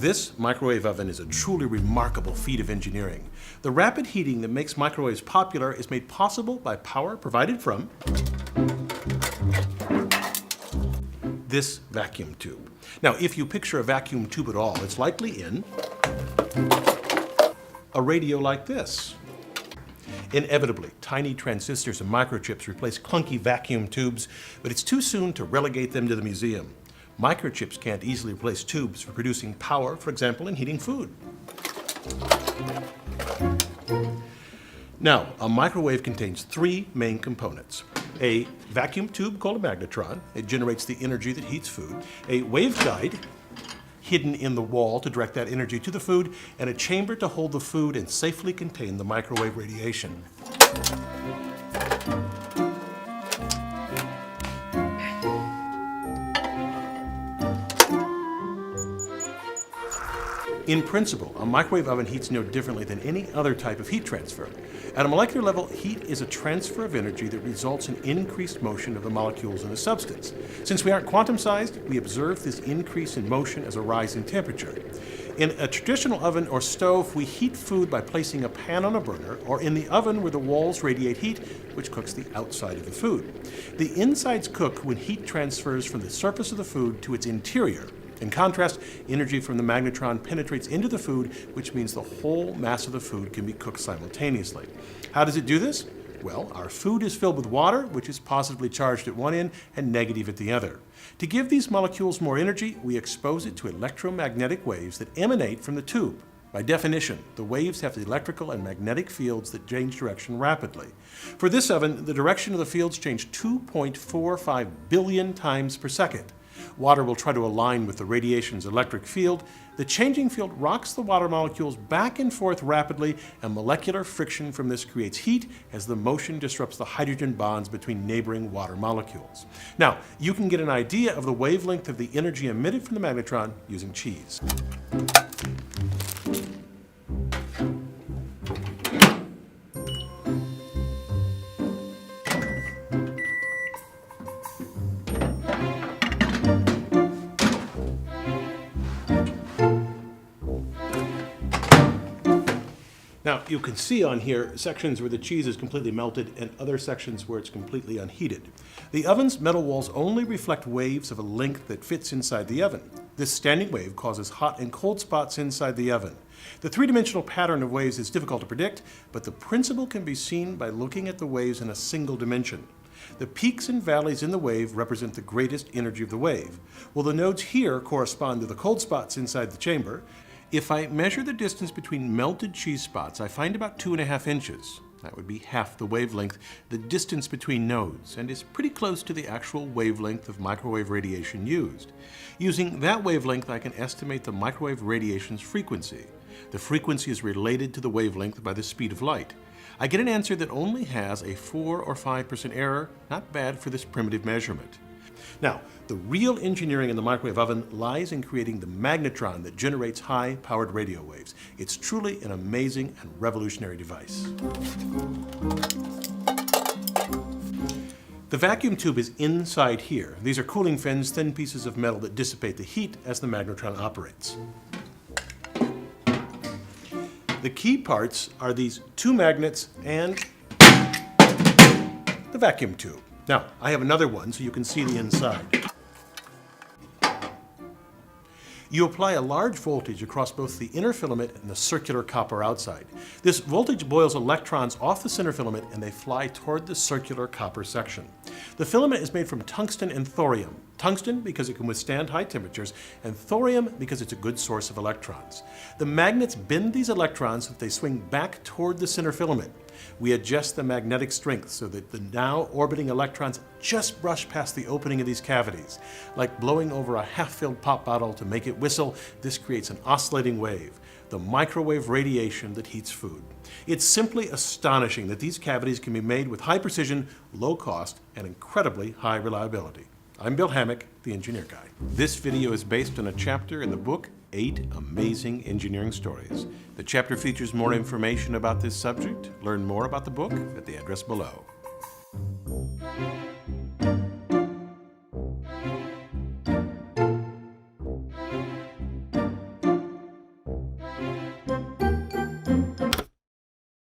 This microwave oven is a truly remarkable feat of engineering. The rapid heating that makes microwaves popular is made possible by power provided from this vacuum tube. Now, if you picture a vacuum tube at all, it's likely in a radio like this. Inevitably, tiny transistors and microchips replace clunky vacuum tubes, but it's too soon to relegate them to the museum. Microchips can't easily replace tubes for producing power, for example, in heating food. Now, a microwave contains three main components. A vacuum tube called a magnetron. It generates the energy that heats food. A waveguide hidden in the wall to direct that energy to the food, and a chamber to hold the food and safely contain the microwave radiation. In principle, a microwave oven heats no differently than any other type of heat transfer. At a molecular level, heat is a transfer of energy that results in increased motion of the molecules in a substance. Since we aren't quantum-sized, we observe this increase in motion as a rise in temperature. In a traditional oven or stove, we heat food by placing a pan on a burner or in the oven where the walls radiate heat, which cooks the outside of the food. The insides cook when heat transfers from the surface of the food to its interior. In contrast, energy from the magnetron penetrates into the food, which means the whole mass of the food can be cooked simultaneously. How does it do this? Well, our food is filled with water, which is positively charged at one end and negative at the other. To give these molecules more energy, we expose it to electromagnetic waves that emanate from the tube. By definition, the waves have the electrical and magnetic fields that change direction rapidly. For this oven, the direction of the fields change 2.45 billion times per second. Water will try to align with the radiation's electric field. The changing field rocks the water molecules back and forth rapidly, and molecular friction from this creates heat as the motion disrupts the hydrogen bonds between neighboring water molecules. Now, you can get an idea of the wavelength of the energy emitted from the magnetron using cheese. Now, you can see on here sections where the cheese is completely melted and other sections where it's completely unheated. The oven's metal walls only reflect waves of a length that fits inside the oven. This standing wave causes hot and cold spots inside the oven. The three-dimensional pattern of waves is difficult to predict, but the principle can be seen by looking at the waves in a single dimension. The peaks and valleys in the wave represent the greatest energy of the wave. Well, the nodes here correspond to the cold spots inside the chamber. If I measure the distance between melted cheese spots, I find about 2.5 inches. That would be half the wavelength, the distance between nodes, and is pretty close to the actual wavelength of microwave radiation used. Using that wavelength, I can estimate the microwave radiation's frequency. The frequency is related to the wavelength by the speed of light. I get an answer that only has a 4 or 5% error, not bad for this primitive measurement. Now, the real engineering in the microwave oven lies in creating the magnetron that generates high-powered radio waves. It's truly an amazing and revolutionary device. The vacuum tube is inside here. These are cooling fins, thin pieces of metal that dissipate the heat as the magnetron operates. The key parts are these two magnets and the vacuum tube. Now, I have another one so you can see the inside. You apply a large voltage across both the inner filament and the circular copper outside. This voltage boils electrons off the center filament and they fly toward the circular copper section. The filament is made from tungsten and thorium. Tungsten because it can withstand high temperatures, and thorium because it's a good source of electrons. The magnets bend these electrons so that they swing back toward the center filament. We adjust the magnetic strength so that the now orbiting electrons just brush past the opening of these cavities. Like blowing over a half-filled pop bottle to make it whistle, this creates an oscillating wave, the microwave radiation that heats food. It's simply astonishing that these cavities can be made with high precision, low cost, and incredibly high reliability. I'm Bill Hammack, the Engineer Guy. This video is based on a chapter in the book, 8 Amazing Engineering Stories. The chapter features more information about this subject. Learn more about the book at the address below.